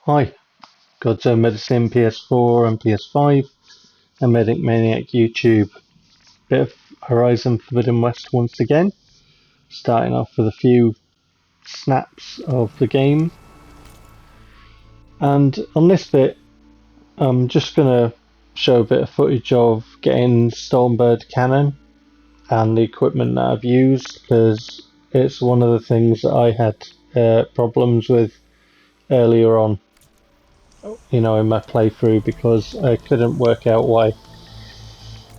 Hi, Godzone Medicine PS4 and PS5 and Medic Maniac YouTube. Bit of Horizon Forbidden West once again, starting off with a few snaps of the game. And on this bit, I'm just going to show a bit of footage of getting Stormbird cannon and the equipment that I've used, because it's one of the things that I had problems with earlier on, in my playthrough, because I couldn't work out why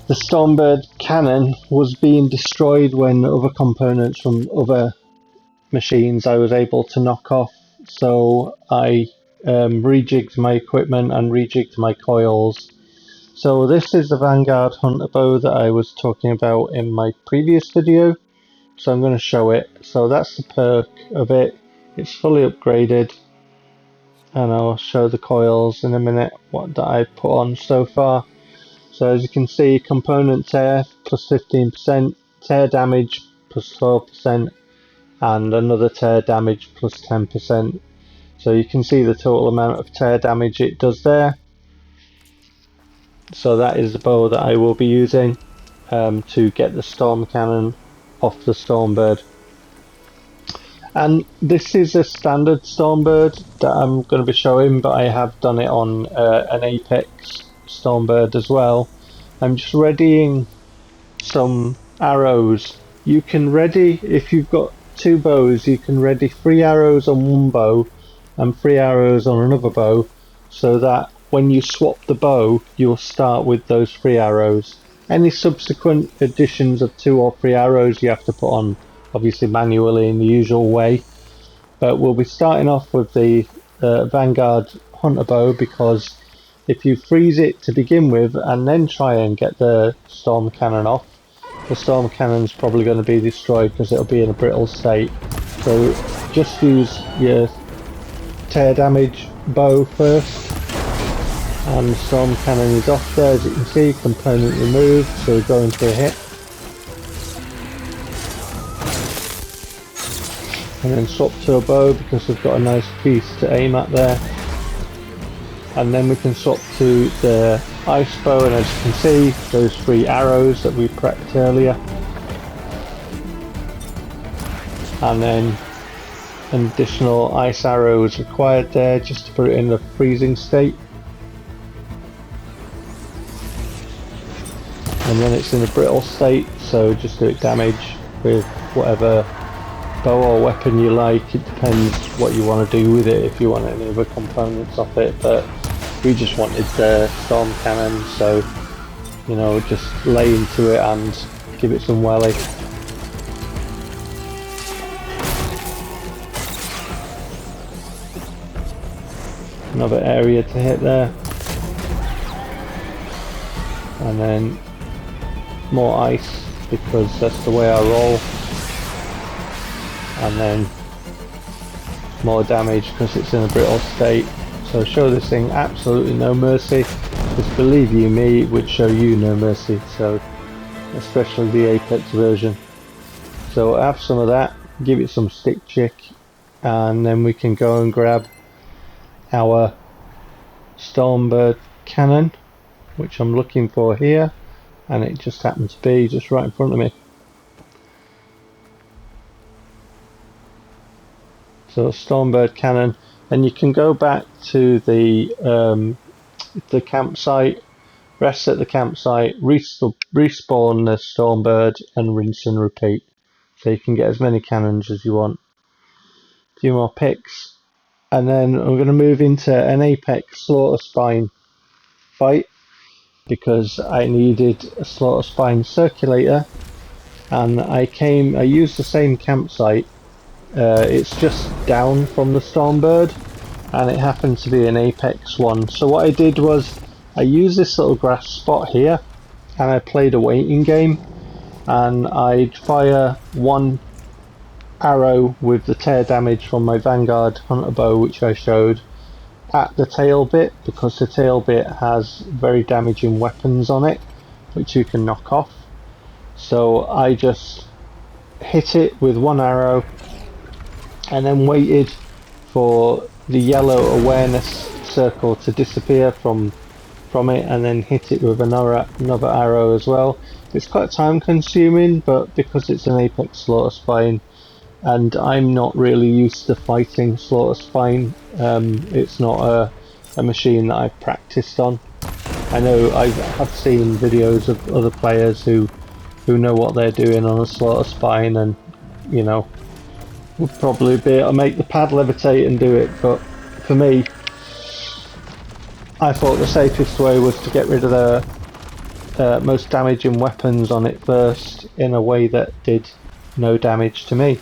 the Stormbird cannon was being destroyed when other components from other machines I was able to knock off. So I rejigged my equipment and rejigged my coils. So this is the Vanguard Hunter bow that I was talking about in my previous video. So I'm going to show it. So that's the perk of it. It's fully upgraded. And I'll show the coils in a minute, what that I've put on so far. So as you can see, component tear plus 15%, tear damage plus 12%, and another tear damage plus 10%. So you can see the total amount of tear damage it does there. So that is the bow that I will be using to get the storm cannon off the Stormbird. And this is a standard Stormbird that I'm going to be showing, but I have done it on an Apex Stormbird as well. I'm just readying some arrows. You can ready, if you've got two bows, you can ready 3 arrows on one bow and 3 arrows on another bow, so that when you swap the bow, you'll start with those 3 arrows. Any subsequent additions of 2 or 3 arrows you have to put on, obviously manually in the usual way. But we'll be starting off with the Vanguard Hunter bow, because if you freeze it to begin with and then try and get the storm cannon off, the storm cannon's probably going to be destroyed because it'll be in a brittle state. So just use your tear damage bow first, and the storm cannon is off there. As you can see, component removed, so we're going for a hit. And then swap to a bow because we've got a nice piece to aim at there. And then we can swap to the ice bow, and as you can see, those 3 arrows that we prepped earlier. And then an additional ice arrow is required there, just to put it in the freezing state. And then it's in a brittle state, so just do it damage with whatever bow or weapon you like. It depends what you want to do with it, if you want any other components of it, but we just wanted the storm cannon, so just lay into it and give it some welly. Another area to hit there, and then more ice because that's the way I roll, and then more damage because it's in a brittle state. So show this thing absolutely no mercy, because believe you me, it would show you no mercy, so especially the Apex version. So have some of that, give it some stick chick, and then we can go and grab our Stormbird cannon, which I'm looking for here, and it just happens to be just right in front of me. So Stormbird cannon, and you can go back to the campsite, rest at the campsite, respawn the Stormbird, and rinse and repeat. So you can get as many cannons as you want. A few more pics, and then I'm going to move into an Apex Slaughterspine fight, because I needed a Slaughterspine circulator, and I used the same campsite. It's just down from the Stormbird, and it happened to be an Apex one. So what I did was I used this little grass spot here, and I played a waiting game, and I'd fire 1 arrow with the tear damage from my Vanguard Hunter bow, which I showed, at the tail bit, because the tail bit has very damaging weapons on it which you can knock off. So I just hit it with 1 arrow and then waited for the yellow awareness circle to disappear from it, and then hit it with another arrow as well. It's quite time consuming, but because it's an Apex Slaughterspine and I'm not really used to fighting Slaughterspine, it's not a machine that I've practiced on. I know I have seen videos of other players who know what they're doing on a Slaughterspine, and you know, would probably be able to make the pad levitate and do it, but for me, I thought the safest way was to get rid of the most damaging weapons on it first in a way that did no damage to me.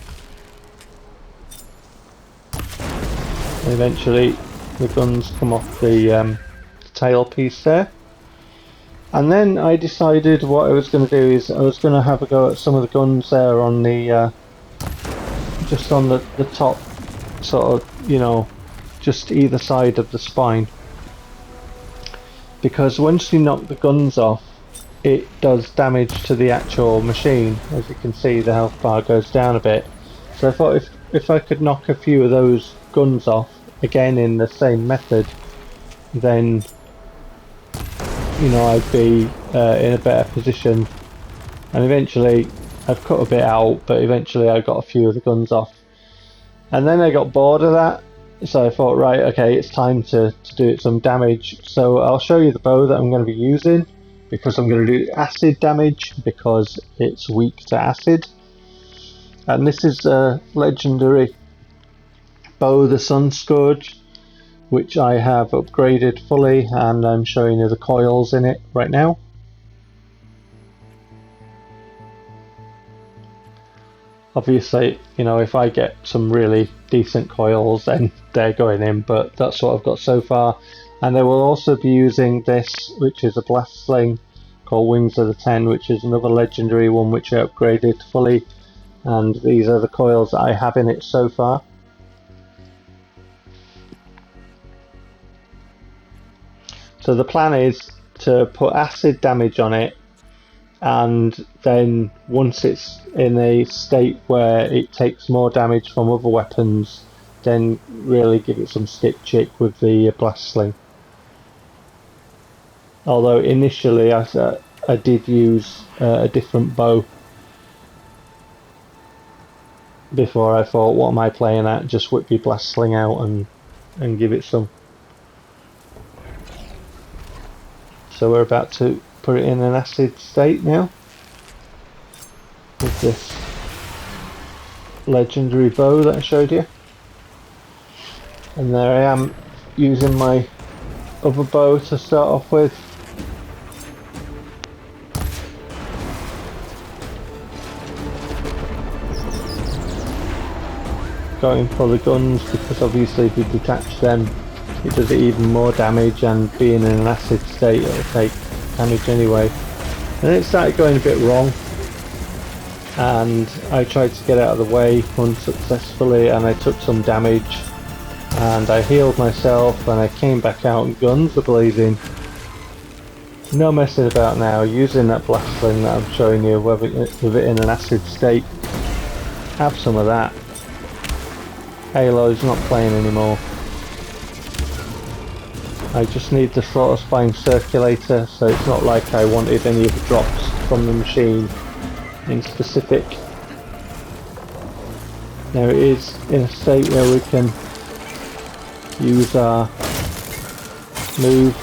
And eventually the guns come off the tail piece there. And then I decided what I was going to do is I was going to have a go at some of the guns there on the just on the top, sort of, you know, just either side of the spine. Because once you knock the guns off, it does damage to the actual machine. As you can see, the health bar goes down a bit. So I thought if I could knock a few of those guns off, again in the same method, then, you know, I'd be in a better position. And eventually, I've cut a bit out, but eventually I got a few of the guns off. And then I got bored of that, so I thought, right, okay, it's time to do it some damage. So I'll show you the bow that I'm going to be using, because I'm going to do acid damage, because it's weak to acid. And this is a legendary bow, the Sun Scourge, which I have upgraded fully, and I'm showing you the coils in it right now. Obviously, you know, if I get some really decent coils, then they're going in, but that's what I've got so far. And I will also be using this, which is a blast sling called Wings of the Ten, which is another legendary one which I upgraded fully. And these are the coils that I have in it so far. So the plan is to put acid damage on it, and then once it's in a state where it takes more damage from other weapons, then really give it some stick chick with the blast sling. Although initially I did use a different bow before. I thought, what am I playing at? Just whip your blast sling out and give it some. So we're about to put it in an acid state now with this legendary bow that I showed you. And there I am using my other bow to start off with. Going for the guns, because obviously if you detach them it does even more damage, and being in an acid state it'll take damage anyway. And then it started going a bit wrong, and I tried to get out of the way unsuccessfully, and I took some damage, and I healed myself, and I came back out and guns are blazing. No messing about now, using that blast sling that I'm showing you with it in an acid state. Have some of that. Halo's not playing anymore. I just need the Slaughterspine circulator, so it's not like I wanted any of the drops from the machine in specific. Now it is in a state where we can use our move.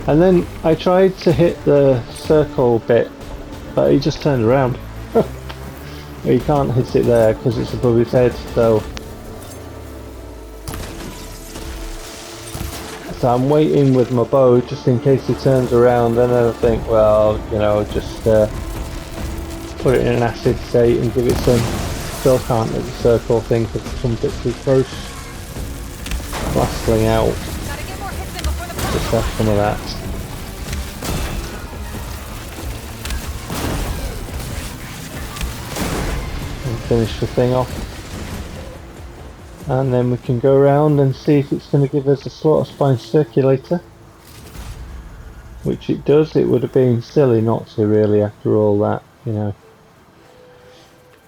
And then I tried to hit the circle bit, but he just turned around. You can't hit it there because it's above his head, so I'm waiting with my bow just in case he turns around, and then I think, well, you know, just put it in an acid state and give it some. Still can't hit the circle thing because it's some bit too close. Blast sling out. Just have some of that. And finish the thing off. And then we can go around and see if it's going to give us a Slaughterspine circulator. Which it does. It would have been silly not to, really, after all that, you know.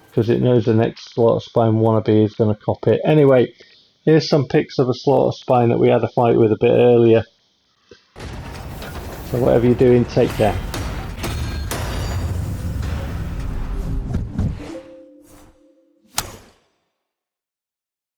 Because it knows the next Slaughterspine wannabe is going to cop it. Anyway, Here's some pics of a Slaughterspine that we had a fight with a bit earlier. So whatever you're doing, take care.